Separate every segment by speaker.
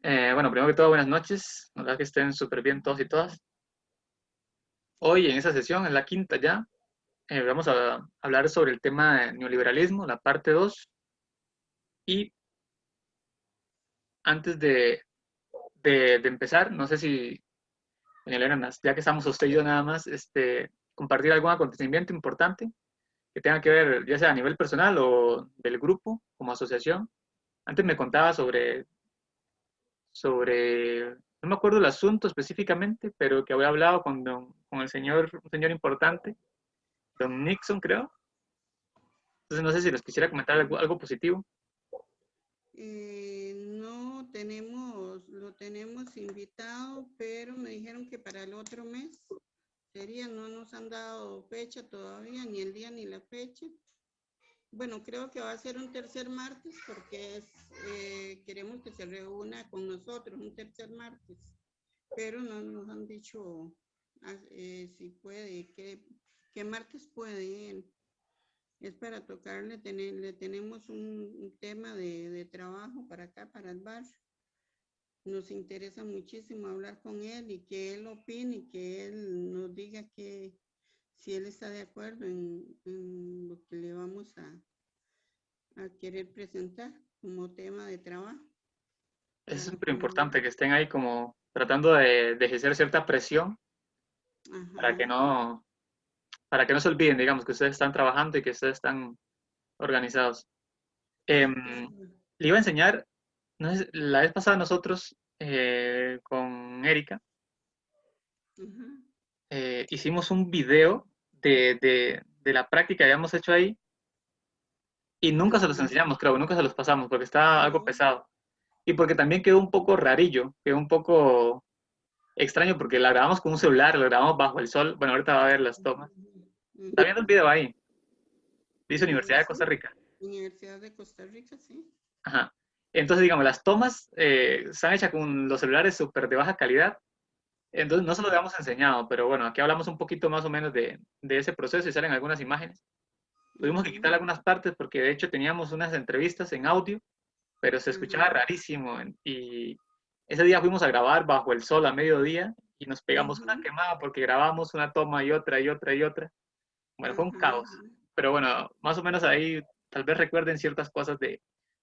Speaker 1: Bueno, primero que todo, buenas noches. Ojalá que estén súper bien todos y todas. Hoy en esta sesión, en la quinta ya, vamos a hablar sobre el tema de neoliberalismo, la parte 2. Y antes de empezar, no sé si, doña Elena, ya que estamos usted y yo nada más, compartir algún acontecimiento importante que tenga que ver, ya sea a nivel personal o del grupo, como asociación. Antes me contaba sobre, no me acuerdo el asunto específicamente, pero que había hablado con el señor, un señor importante, don Nixon, creo. Entonces no sé si les quisiera comentar algo positivo.
Speaker 2: No lo tenemos invitado, pero me dijeron que para el otro mes sería, no nos han dado fecha todavía, ni el día ni la fecha. Bueno, creo que va a ser un tercer martes porque queremos que se reúna con nosotros un tercer martes, pero no nos han dicho si puede, qué martes puede él. Es para tocarle, le tenemos un tema de trabajo para acá, para el bar. Nos interesa muchísimo hablar con él y que él opine y que él nos diga que si él está de acuerdo en lo que le vamos a querer presentar como tema de trabajo.
Speaker 1: Es súper importante que estén ahí como tratando de ejercer cierta presión para que para que no se olviden, digamos, que ustedes están trabajando y que ustedes están organizados. Le iba a enseñar, no sé, la vez pasada nosotros con Erika hicimos un video de la práctica que habíamos hecho ahí y nunca se los enseñamos, creo, nunca se los pasamos porque está algo pesado. Y porque también quedó un poco rarillo, quedó un poco extraño porque la grabamos con un celular, la grabamos bajo el sol. Bueno, ahorita va a ver las tomas. Está viendo el video ahí. Dice Universidad de Costa Rica.
Speaker 2: Universidad de Costa Rica, sí.
Speaker 1: Ajá. Entonces, digamos, las tomas están hechas con los celulares súper de baja calidad. Entonces, no se lo habíamos enseñado, pero bueno, aquí hablamos un poquito más o menos de ese proceso y salen algunas imágenes. Tuvimos que quitar algunas partes porque de hecho teníamos unas entrevistas en audio, pero se escuchaba rarísimo. Y ese día fuimos a grabar bajo el sol a mediodía y nos pegamos una quemada porque grabamos una toma y otra y otra y otra. Bueno, fue un caos. Pero bueno, más o menos ahí tal vez recuerden ciertas cosas de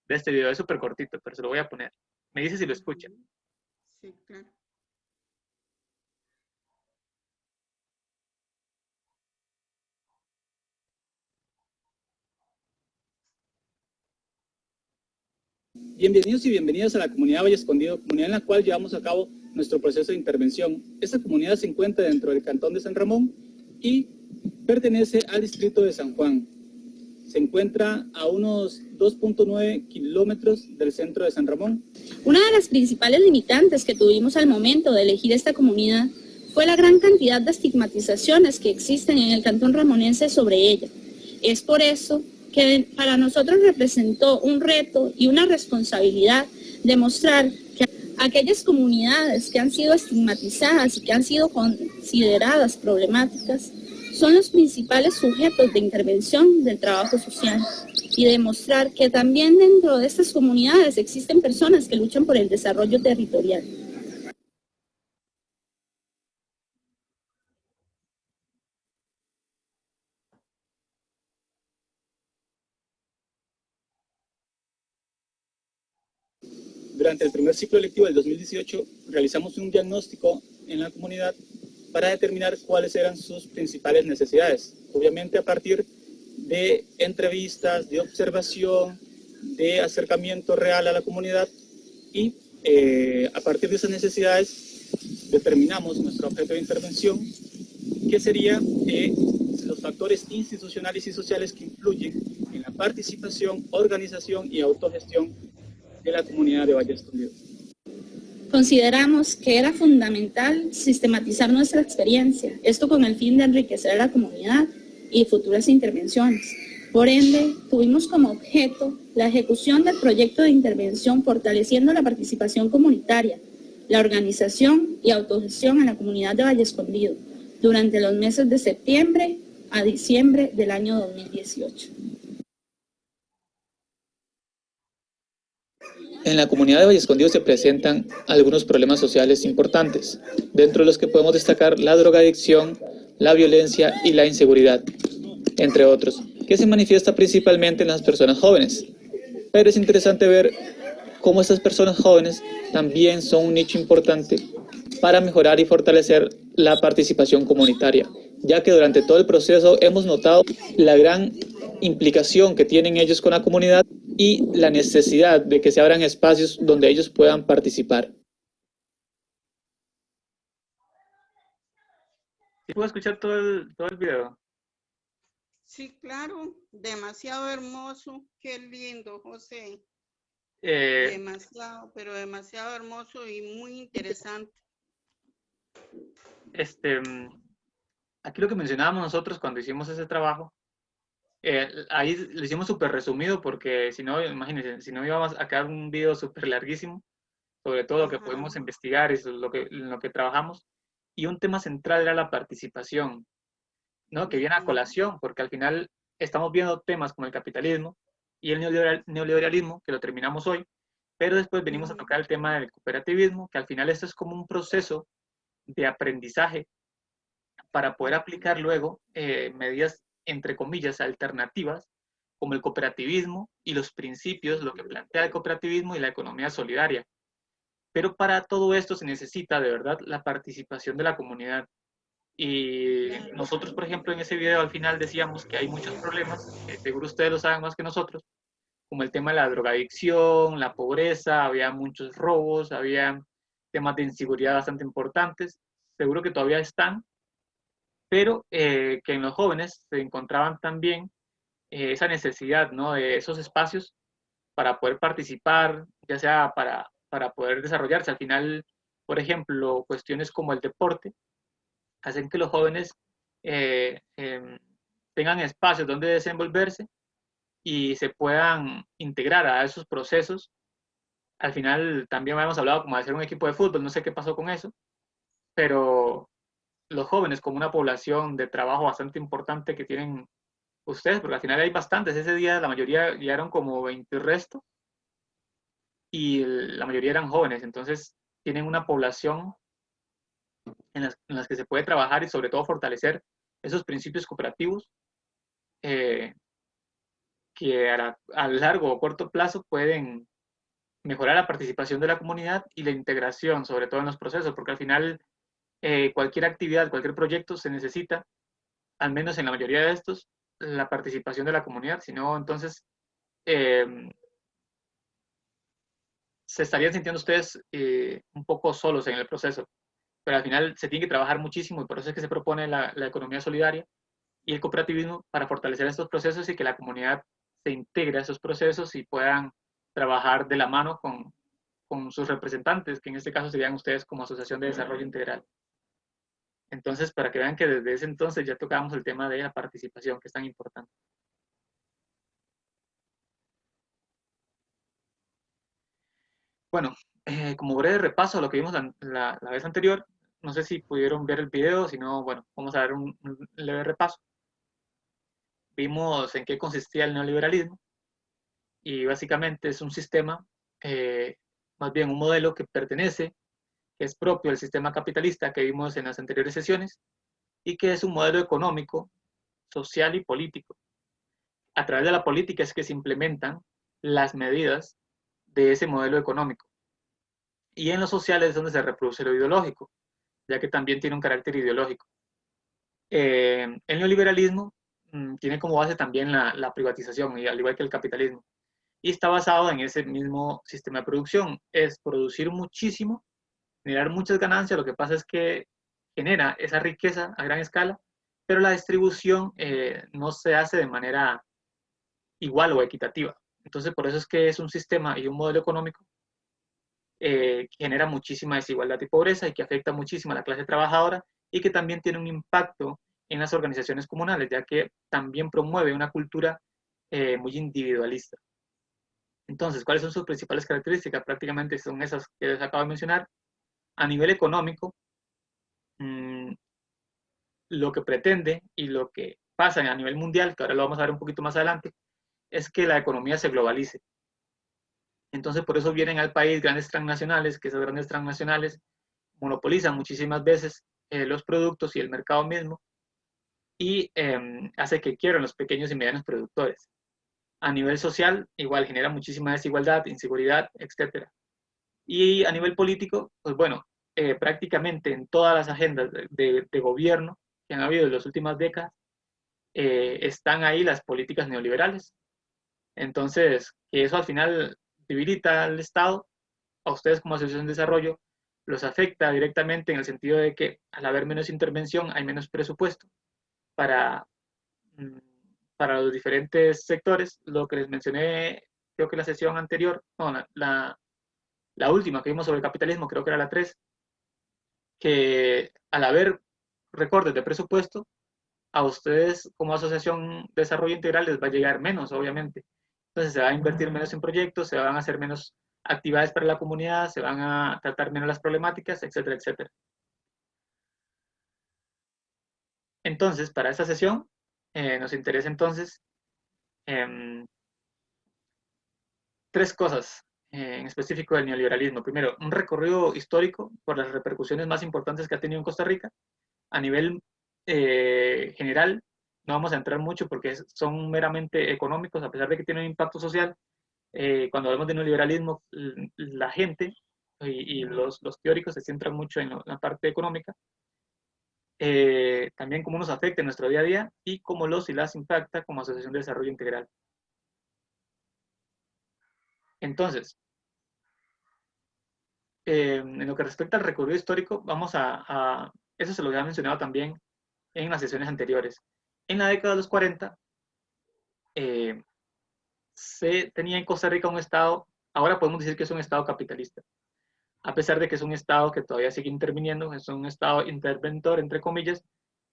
Speaker 1: este video. Es súper cortito, pero se lo voy a poner. Me dice si lo escucha.
Speaker 2: Sí, claro.
Speaker 3: Bienvenidos y bienvenidas a la comunidad Valle Escondido, comunidad en la cual llevamos a cabo nuestro proceso de intervención. Esta comunidad se encuentra dentro del cantón de San Ramón y pertenece al distrito de San Juan. Se encuentra a unos 2.9 kilómetros del centro de San Ramón.
Speaker 4: Una de las principales limitantes que tuvimos al momento de elegir esta comunidad fue la gran cantidad de estigmatizaciones que existen en el cantón ramonense sobre ella. Es por eso que para nosotros representó un reto y una responsabilidad demostrar que aquellas comunidades que han sido estigmatizadas y que han sido consideradas problemáticas son los principales sujetos de intervención del trabajo social y demostrar que también dentro de estas comunidades existen personas que luchan por el desarrollo territorial.
Speaker 3: Durante el primer ciclo electivo del 2018 realizamos un diagnóstico en la comunidad para determinar cuáles eran sus principales necesidades. Obviamente a partir de entrevistas, de observación, de acercamiento real a la comunidad y a partir de esas necesidades determinamos nuestro objeto de intervención, que sería los factores institucionales y sociales que influyen en la participación, organización y autogestión de la comunidad de Valle Escondido.
Speaker 4: Consideramos que era fundamental sistematizar nuestra experiencia, esto con el fin de enriquecer a la comunidad y futuras intervenciones. Por ende, tuvimos como objeto la ejecución del proyecto de intervención fortaleciendo la participación comunitaria, la organización y autogestión en la comunidad de Valle Escondido durante los meses de septiembre a diciembre del año 2018.
Speaker 3: En la comunidad de Valle Escondido se presentan algunos problemas sociales importantes, dentro de los que podemos destacar la drogadicción, la violencia y la inseguridad, entre otros, que se manifiesta principalmente en las personas jóvenes. Pero es interesante ver cómo estas personas jóvenes también son un nicho importante para mejorar y fortalecer la participación comunitaria, ya que durante todo el proceso hemos notado la gran implicación que tienen ellos con la comunidad y la necesidad de que se abran espacios donde ellos puedan participar.
Speaker 1: ¿Sí puedo escuchar todo el video?
Speaker 2: Sí, claro, demasiado hermoso, qué lindo, José.
Speaker 1: Eh,
Speaker 2: Demasiado, pero demasiado hermoso y muy interesante.
Speaker 1: Aquí lo que mencionábamos nosotros cuando hicimos ese trabajo, ahí lo hicimos súper resumido porque si no, imagínense, si no íbamos a quedar un video súper larguísimo sobre todo lo que pudimos
Speaker 2: Ajá.
Speaker 1: investigar y en lo que trabajamos. Y un tema central era la participación, ¿no? Que viene a
Speaker 2: Ujú.
Speaker 1: colación, porque al final estamos viendo temas como el capitalismo y el neoliberalismo, que lo terminamos hoy, pero después venimos a
Speaker 2: Ujú.
Speaker 1: tocar el tema del cooperativismo, que al final esto es como un proceso de aprendizaje para poder aplicar luego medidas, entre comillas, alternativas, como el cooperativismo y los principios, lo que plantea el cooperativismo y la economía solidaria. Pero para todo esto se necesita de verdad la participación de la comunidad. Y
Speaker 2: Claro.
Speaker 1: nosotros, por ejemplo, en ese video al final decíamos que hay muchos problemas, que seguro ustedes lo saben más que nosotros, como el tema de la drogadicción, la pobreza, había muchos robos, había temas de inseguridad bastante importantes, seguro que todavía están, pero que en los jóvenes se encontraban también esa necesidad, ¿no? De esos espacios para poder participar, ya sea para poder desarrollarse. Al final, por ejemplo, cuestiones como el deporte hacen que los jóvenes tengan espacios donde desenvolverse y se puedan integrar a esos procesos. Al final también habíamos hablado como de hacer un equipo de fútbol, no sé qué pasó con eso, pero los jóvenes como una población de trabajo bastante importante que tienen ustedes, porque al final hay bastantes, ese día la mayoría llegaron como 20 y resto, y la mayoría eran jóvenes, entonces tienen una población en las que se puede trabajar y sobre todo fortalecer esos principios cooperativos eh, que a largo o corto plazo pueden mejorar la participación de la comunidad y la integración, sobre todo en los procesos, porque al final cualquier actividad, cualquier proyecto se necesita, al menos en la mayoría de estos, la participación de la comunidad, si no, entonces eh, se estarían sintiendo ustedes un poco solos en el proceso, pero al final se tiene que trabajar muchísimo y por eso es que se propone la economía solidaria y el cooperativismo para fortalecer estos procesos y que la comunidad se integre a esos procesos y puedan trabajar de la mano con sus representantes, que en este caso serían ustedes como Asociación de Desarrollo Integral. Entonces, para que vean que desde ese entonces ya tocábamos el tema de la participación, que es tan importante. Bueno, como breve repaso a lo que vimos la vez anterior, no sé si pudieron ver el video, si no, bueno, vamos a ver un leve repaso. Vimos en qué consistía el neoliberalismo y básicamente es un sistema, más bien un modelo que pertenece, que es propio del sistema capitalista que vimos en las anteriores sesiones y que es un modelo económico, social y político. A través de la política es que se implementan las medidas de ese modelo económico. Y en lo social es donde se reproduce lo ideológico, ya que también tiene un carácter ideológico. El neoliberalismo tiene como base también la privatización, y al igual que el capitalismo. Y está basado en ese mismo sistema de producción. Es producir muchísimo, generar muchas ganancias. Lo que pasa es que genera esa riqueza a gran escala, pero la distribución no se hace de manera igual o equitativa. Entonces, por eso es que es un sistema y un modelo económico que genera muchísima desigualdad y pobreza y que afecta muchísimo a la clase trabajadora y que también tiene un impacto en las organizaciones comunales, ya que también promueve una cultura muy individualista. Entonces, ¿cuáles son sus principales características? Prácticamente son esas que les acabo de mencionar. A nivel económico, mmm, lo que pretende y lo que pasa a nivel mundial, que ahora lo vamos a ver un poquito más adelante, es que la economía se globalice. Entonces, por eso vienen al país grandes transnacionales, que esas grandes transnacionales monopolizan muchísimas veces los productos y el mercado mismo, y hace que quiebren los pequeños y medianos productores. A nivel social, igual genera muchísima desigualdad, inseguridad, etc. Y a nivel político, pues bueno, prácticamente en todas las agendas de gobierno que han habido en las últimas décadas, están ahí las políticas neoliberales. Entonces, que eso al final debilita al Estado, a ustedes como Asociación de Desarrollo, los afecta directamente en el sentido de que al haber menos intervención hay menos presupuesto para, para los diferentes sectores. Lo que les mencioné, creo que la sesión anterior, no, la última que vimos sobre el capitalismo, creo que era la 3, que al haber recortes de presupuesto, a ustedes como Asociación de Desarrollo Integral les va a llegar menos, obviamente. Entonces se va a invertir menos en proyectos, se van a hacer menos actividades para la comunidad, se van a tratar menos las problemáticas, etcétera, etcétera. Entonces, para esta sesión, nos interesa entonces tres cosas en específico del neoliberalismo. Primero, un recorrido histórico por las repercusiones más importantes que ha tenido en Costa Rica. A nivel general, no vamos a entrar mucho porque son meramente económicos, a pesar de que tienen un impacto social. Cuando hablamos de neoliberalismo, la gente y los teóricos se centran mucho en la parte económica. También cómo nos afecta en nuestro día a día y cómo los y las impacta como Asociación de Desarrollo Integral. Entonces, en lo que respecta al recorrido histórico, eso se lo había mencionado también en las sesiones anteriores. En la década de los 40, se tenía en Costa Rica un Estado, ahora podemos decir que es un Estado capitalista, a pesar de que es un Estado que todavía sigue interviniendo, es un Estado interventor, entre comillas,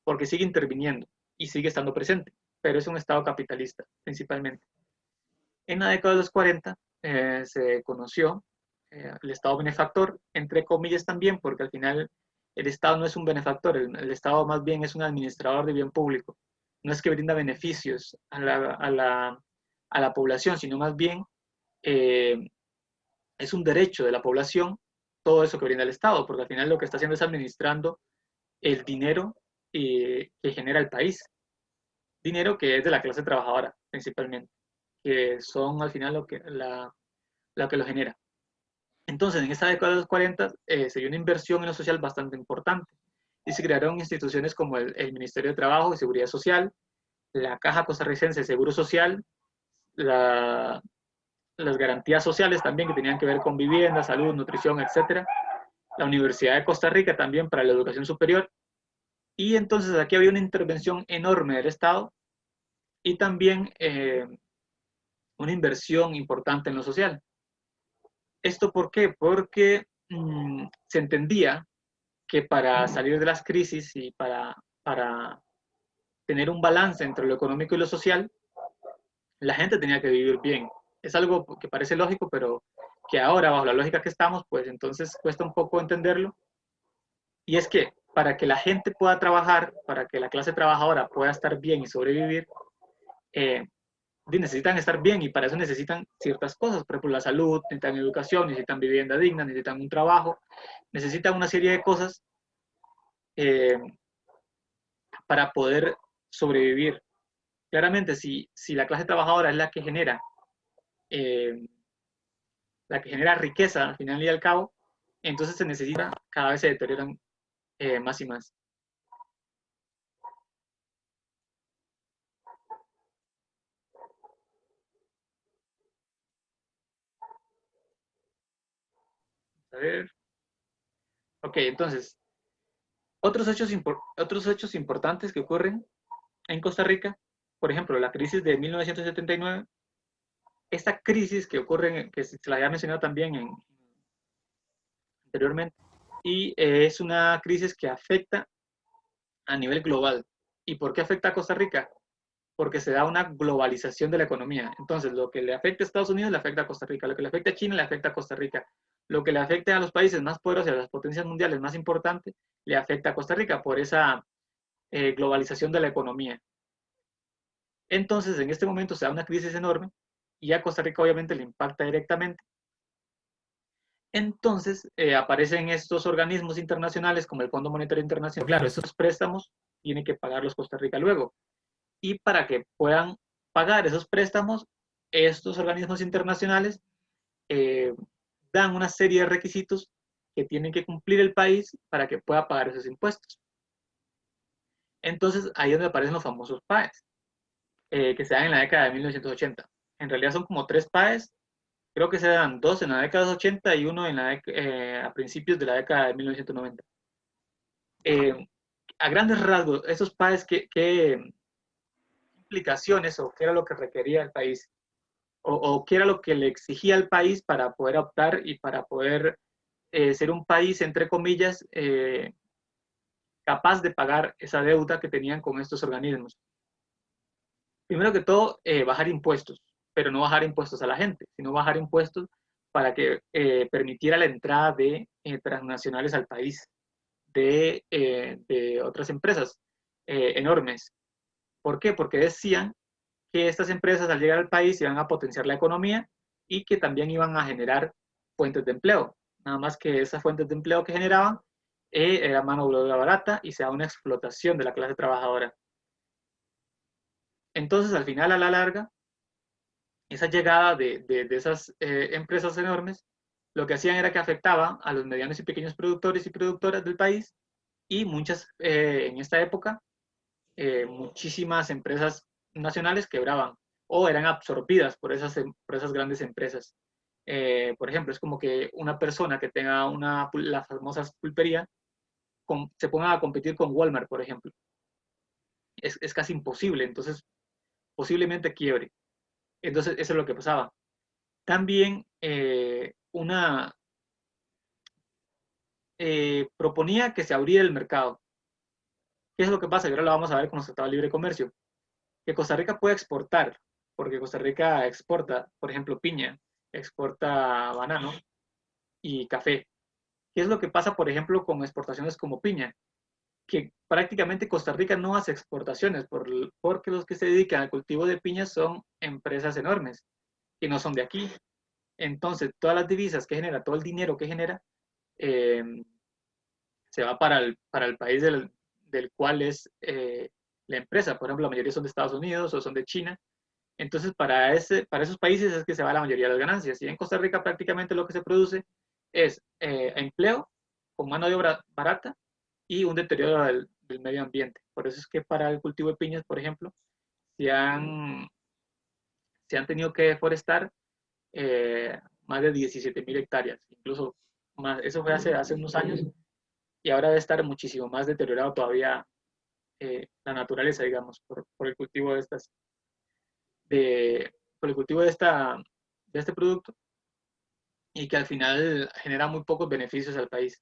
Speaker 1: porque sigue interviniendo y sigue estando presente, pero es un Estado capitalista, principalmente. En la década de los 40 se conoció el Estado benefactor, entre comillas también, porque al final el Estado no es un benefactor, el Estado más bien es un administrador de bien público. No es que brinda beneficios a la población, sino más bien es un derecho de la población todo eso que brinda el Estado, porque al final lo que está haciendo es administrando el dinero que genera el país. Dinero que es de la clase trabajadora, principalmente, que son al final lo que lo genera. Entonces, en esta década de los 40 se dio una inversión en lo social bastante importante y se crearon instituciones como el Ministerio de Trabajo y Seguridad Social, la Caja Costarricense de Seguro Social, las garantías sociales también que tenían que ver con vivienda, salud, nutrición, etc. La Universidad de Costa Rica también para la educación superior. Y entonces aquí había una intervención enorme del Estado y también una inversión importante en lo social. ¿Esto por qué? Porque se entendía que para salir de las crisis y para tener un balance entre lo económico y lo social, la gente tenía que vivir bien. Es algo que parece lógico, pero que ahora, bajo la lógica que estamos, pues entonces cuesta un poco entenderlo. Y es que para que la gente pueda trabajar, para que la clase trabajadora pueda estar bien y sobrevivir, necesitan estar bien y para eso necesitan ciertas cosas, por ejemplo la salud, necesitan educación, necesitan vivienda digna, necesitan un trabajo, necesitan una serie de cosas para poder sobrevivir. Claramente, si la clase trabajadora es la que genera riqueza al final y al cabo, entonces se necesita, cada vez se deterioran más y más. A ver. Ok, entonces, otros hechos importantes que ocurren en Costa Rica, por ejemplo, la crisis de 1979, esta crisis que ocurre, que se la había mencionado también anteriormente, y es una crisis que afecta a nivel global. ¿Y por qué afecta a Costa Rica? Porque se da una globalización de la economía. Entonces, lo que le afecta a Estados Unidos le afecta a Costa Rica, lo que le afecta a China le afecta a Costa Rica, lo que le afecta a los países más poderosos, a las potencias mundiales más importantes, le afecta a Costa Rica por esa globalización de la economía. Entonces, en este momento se da una crisis enorme y a Costa Rica obviamente le impacta directamente Entonces aparecen estos organismos internacionales como el Fondo Monetario Internacional. Claro, estos préstamos tiene que pagarlos Costa Rica luego. Y para que puedan pagar esos préstamos, estos organismos internacionales dan una serie de requisitos que tienen que cumplir el país para que pueda pagar esos impuestos. Entonces, ahí es donde aparecen los famosos PAEs, que se dan en la década de 1980. En realidad son como 3 PAEs, creo que se dan 2 en la década de los 80 y uno en a principios de la década de 1990. A grandes rasgos, esos PAEs, ¿qué implicaciones o qué era lo que requería el país? O qué era lo que le exigía al país para poder optar y para poder ser un país, entre comillas, capaz de pagar esa deuda que tenían con estos organismos. Primero que todo, bajar impuestos, pero no bajar impuestos a la gente, sino bajar impuestos para que permitiera la entrada de transnacionales al país, de otras empresas enormes. ¿Por qué? Porque decían que estas empresas al llegar al país iban a potenciar la economía y que también iban a generar fuentes de empleo. Nada más que esas fuentes de empleo que generaban era mano de obra barata y se da una explotación de la clase trabajadora. Entonces, al final, a la larga, esa llegada de esas empresas enormes, lo que hacían era que afectaba a los medianos y pequeños productores y productoras del país y muchas, en esta época, muchísimas empresas nacionales quebraban o eran absorbidas por esas grandes empresas. Por ejemplo, es como que una persona que tenga la famosa pulpería se ponga a competir con Walmart, por ejemplo. Es casi imposible, entonces posiblemente quiebre. Entonces, eso es lo que pasaba. También proponía que se abriera el mercado. ¿Qué es lo que pasa? Y ahora lo vamos a ver con los tratados de libre comercio. Que Costa Rica puede exportar, porque Costa Rica exporta, por ejemplo, piña, exporta banano y café. ¿Qué es lo que pasa, por ejemplo, con exportaciones como piña? Que prácticamente Costa Rica no hace exportaciones porque los que se dedican al cultivo de piña son empresas enormes que no son de aquí. Entonces, todas las divisas que genera, todo el dinero que genera, se va para el país del cual es la empresa. Por ejemplo, la mayoría son de Estados Unidos o son de China. Entonces, para esos países es que se va la mayoría de las ganancias. Y en Costa Rica prácticamente lo que se produce es empleo con mano de obra barata y un deterioro del medio ambiente. Por eso es que para el cultivo de piñas, por ejemplo, se han tenido que deforestar más de 17.000 hectáreas, incluso más. Eso fue hace unos años y ahora debe estar muchísimo más deteriorado todavía la naturaleza, digamos, por el cultivo por el cultivo de este producto y que al final genera muy pocos beneficios al país.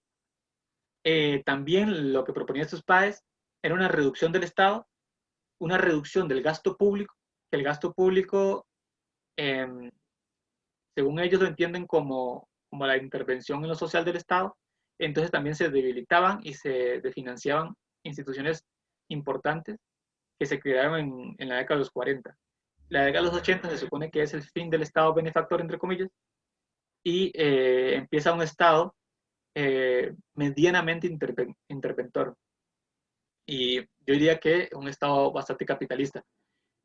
Speaker 1: También lo que proponía estos PAEs era una reducción del Estado, una reducción del gasto público, que el gasto público, según ellos lo entienden como la intervención en lo social del Estado, entonces también se debilitaban y se desfinanciaban instituciones importantes que se crearon en la década de los 40. La década de los 80 se supone que es el fin del Estado benefactor, entre comillas, y empieza un Estado medianamente interventor. Y yo diría que un Estado bastante capitalista.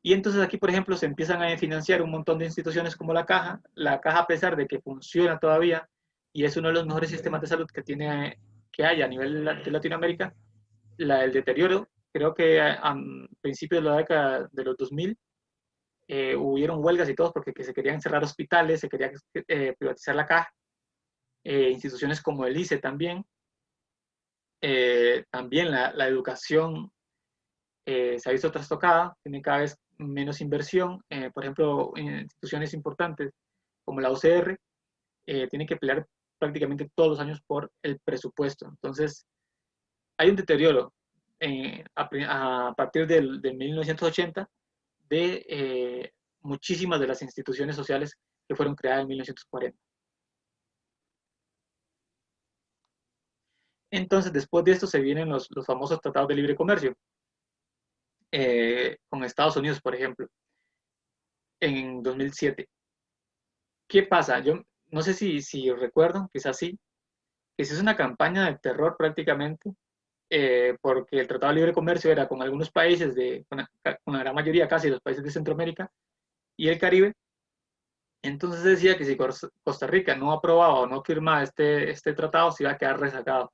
Speaker 1: Y entonces aquí, por ejemplo, se empiezan a financiar un montón de instituciones como la Caja. La Caja, a pesar de que funciona todavía y es uno de los mejores sistemas de salud que hay a nivel de Latinoamérica, el deterioro, creo que a principios de la década de los 2000, hubieron huelgas y todo porque se querían cerrar hospitales, se quería privatizar la Caja, instituciones como el ICE también. También la educación se ha visto trastocada, tiene cada vez menos inversión. Por ejemplo, instituciones importantes como la UCR tienen que pelear prácticamente todos los años por el presupuesto. Entonces, hay un deterioro a partir del 1980 de muchísimas de las instituciones sociales que fueron creadas en 1940. Entonces, después de esto se vienen los famosos tratados de libre comercio, con Estados Unidos, por ejemplo, en 2007. ¿Qué pasa? no sé si recuerdan, quizás sí, que se hizo una campaña de terror prácticamente, porque el Tratado de Libre Comercio era con algunos países, con la gran mayoría casi de los países de Centroamérica y el Caribe. Entonces decía que si Costa Rica no aprobaba o no firmaba este tratado, se iba a quedar rezagado.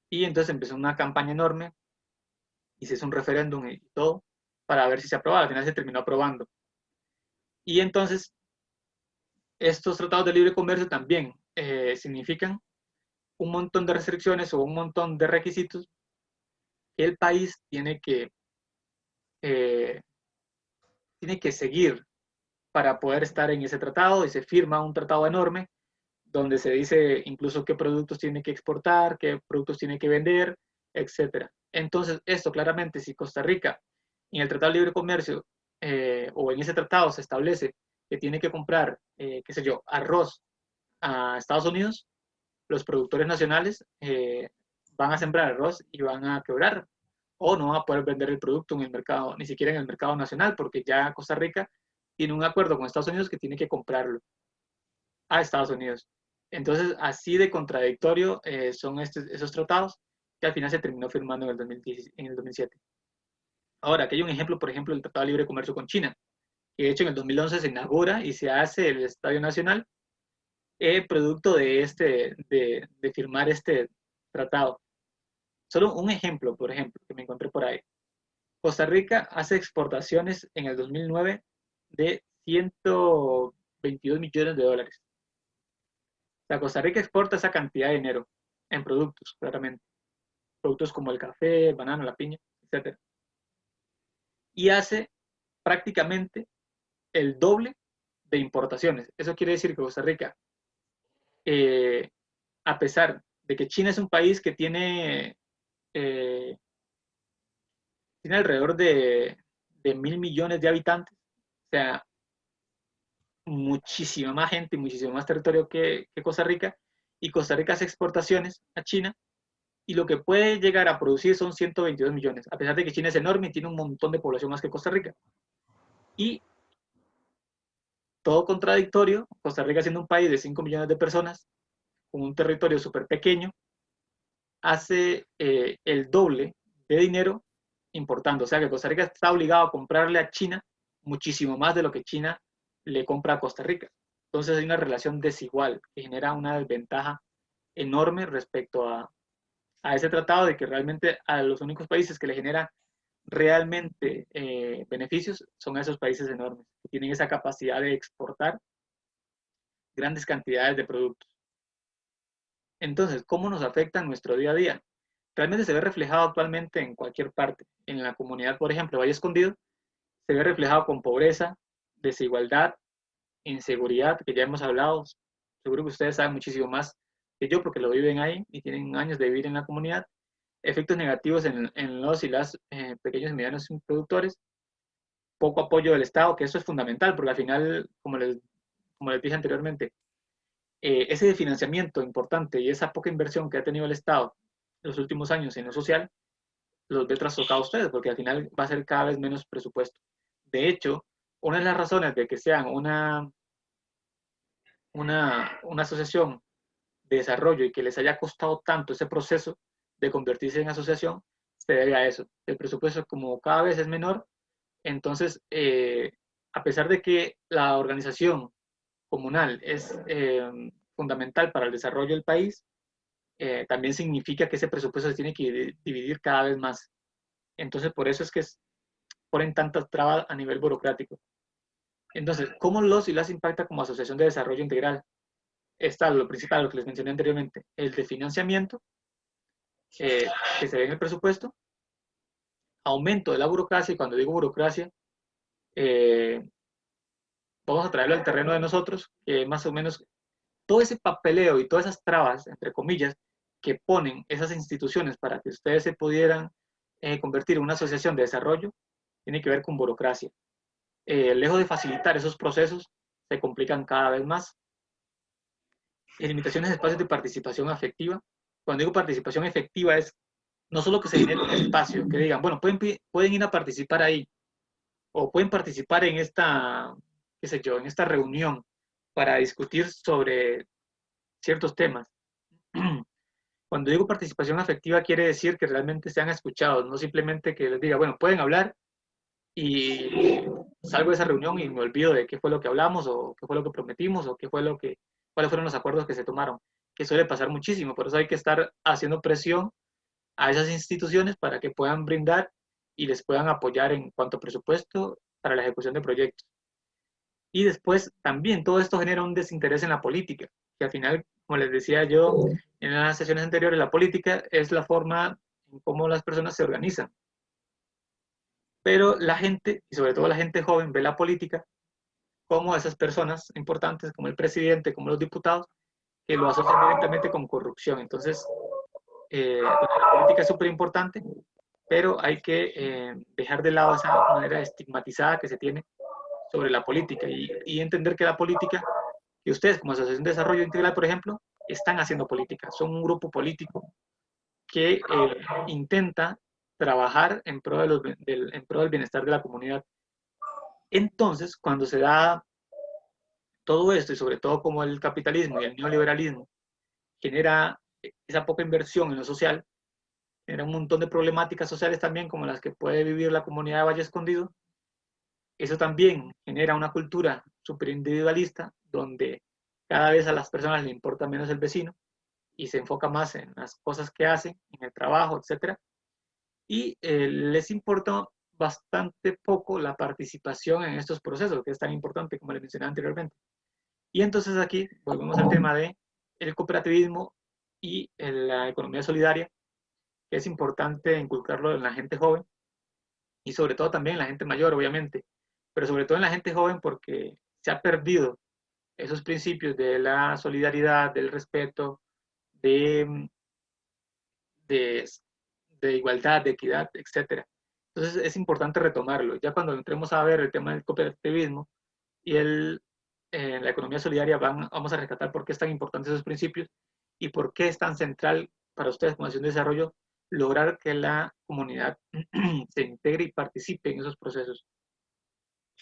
Speaker 1: Y entonces empezó una campaña enorme y se hizo un referéndum y todo para ver si se aprobaba. Al final se terminó aprobando. Y entonces estos tratados de libre comercio también significan un montón de restricciones o un montón de requisitos que el país eh, tiene que seguir para poder estar en ese tratado, y se firma un tratado enorme donde se dice incluso qué productos tiene que exportar, qué productos tiene que vender, etc. Entonces, esto claramente, si Costa Rica en el Tratado de Libre Comercio o en ese tratado se establece que tiene que comprar, qué sé yo, arroz a Estados Unidos, los productores nacionales van a sembrar arroz y van a quebrar, o no van a poder vender el producto en el mercado, ni siquiera en el mercado nacional, porque ya Costa Rica tiene un acuerdo con Estados Unidos que tiene que comprarlo a Estados Unidos. Entonces, así de contradictorio son esos tratados, que al final se terminó firmando en el 2007. Ahora, aquí hay un ejemplo, por ejemplo, del Tratado de Libre Comercio con China, que de hecho en el 2011 se inaugura y se hace el Estadio Nacional, producto de firmar este tratado. Solo un ejemplo, por ejemplo, que me encontré por ahí. Costa Rica hace exportaciones en el 2009 de 122 millones de dólares. O sea, Costa Rica exporta esa cantidad de dinero en productos, claramente. Productos como el café, el banano, la piña, etc. Y hace prácticamente el doble de importaciones. Eso quiere decir que Costa Rica, a pesar de que China es un país que tiene alrededor de 1.000 millones de habitantes, o sea, muchísima más gente y muchísimo más territorio que Costa Rica, y Costa Rica hace exportaciones a China, y lo que puede llegar a producir son 122 millones, a pesar de que China es enorme y tiene un montón de población más que Costa Rica. Y todo contradictorio, Costa Rica siendo un país de 5 millones de personas, con un territorio súper pequeño, hace el doble de dinero importando. O sea que Costa Rica está obligado a comprarle a China muchísimo más de lo que China le compra a Costa Rica. Entonces hay una relación desigual que genera una desventaja enorme respecto a ese tratado, de que realmente a los únicos países que le genera realmente beneficios son esos países enormes, que tienen esa capacidad de exportar grandes cantidades de productos. Entonces, ¿cómo nos afecta en nuestro día a día? Realmente se ve reflejado actualmente en cualquier parte. En la comunidad, por ejemplo, Valle Escondido, se ve reflejado con pobreza, desigualdad, inseguridad, que ya hemos hablado. Seguro que ustedes saben muchísimo más que yo porque lo viven ahí y tienen años de vivir en la comunidad. Efectos negativos en los y las pequeños y medianos productores. Poco apoyo del Estado, que eso es fundamental, porque al final, como les dije anteriormente, ese financiamiento importante y esa poca inversión que ha tenido el Estado en los últimos años en lo social, los ve trastocado a ustedes, porque al final va a ser cada vez menos presupuesto. De hecho, una de las razones de que sean una asociación de desarrollo y que les haya costado tanto ese proceso de convertirse en asociación, se debe a eso. El presupuesto, como cada vez es menor, entonces, a pesar de que la organización comunal es fundamental para el desarrollo del país, también significa que ese presupuesto se tiene que dividir cada vez más. Entonces, por eso es que ponen tantas trabas a nivel burocrático. Entonces, ¿cómo los y las impacta como asociación de desarrollo integral? Está lo principal, lo que les mencioné anteriormente, el de financiamiento, que se ve en el presupuesto, aumento de la burocracia, y cuando digo burocracia, vamos a traerlo al terreno de nosotros, que más o menos todo ese papeleo y todas esas trabas, entre comillas, que ponen esas instituciones para que ustedes se pudieran convertir en una asociación de desarrollo, tiene que ver con burocracia. Lejos de facilitar esos procesos, se complican cada vez más. Limitaciones de espacios de participación efectiva. Cuando digo participación efectiva es no solo que se genere un espacio, que digan, bueno, pueden ir a participar ahí, o pueden participar en esta, qué sé yo, en esta reunión, para discutir sobre ciertos temas. Cuando digo participación afectiva quiere decir que realmente sean escuchados, no simplemente que les diga, bueno, pueden hablar y salgo de esa reunión y me olvido de qué fue lo que hablamos o qué fue lo que prometimos o cuáles fueron los acuerdos que se tomaron, que suele pasar muchísimo. Por eso hay que estar haciendo presión a esas instituciones para que puedan brindar y les puedan apoyar en cuanto a presupuesto para la ejecución de proyectos. Y después también todo esto genera un desinterés en la política, que al final, como les decía yo en las sesiones anteriores, la política es la forma en cómo las personas se organizan. Pero la gente, y sobre todo la gente joven, ve la política como esas personas importantes, como el presidente, como los diputados, que lo asocian directamente con corrupción. Entonces, la política es súper importante, pero hay que dejar de lado esa manera estigmatizada que se tiene sobre la política y entender que la política, que ustedes como Asociación de Desarrollo Integral, por ejemplo, están haciendo política, son un grupo político que intenta trabajar en pro del bienestar de la comunidad. Entonces, cuando se da todo esto, y sobre todo como el capitalismo y el neoliberalismo genera esa poca inversión en lo social, genera un montón de problemáticas sociales también, como las que puede vivir la comunidad de Valle Escondido, eso también genera una cultura súper individualista, donde cada vez a las personas le importa menos el vecino y se enfoca más en las cosas que hacen, en el trabajo, etc. Y les importa bastante poco la participación en estos procesos, que es tan importante como les mencioné anteriormente. Y entonces aquí volvemos al tema de el cooperativismo y la economía solidaria, que es importante inculcarlo en la gente joven y sobre todo también en la gente mayor, obviamente, pero sobre todo en la gente joven porque se ha perdido esos principios de la solidaridad, del respeto, de, de, de igualdad, de equidad, etc. Entonces es importante retomarlo. Ya cuando entremos a ver el tema del cooperativismo y la economía solidaria, vamos a rescatar por qué es tan importante esos principios y por qué es tan central para ustedes como Acción de Desarrollo lograr que la comunidad se integre y participe en esos procesos.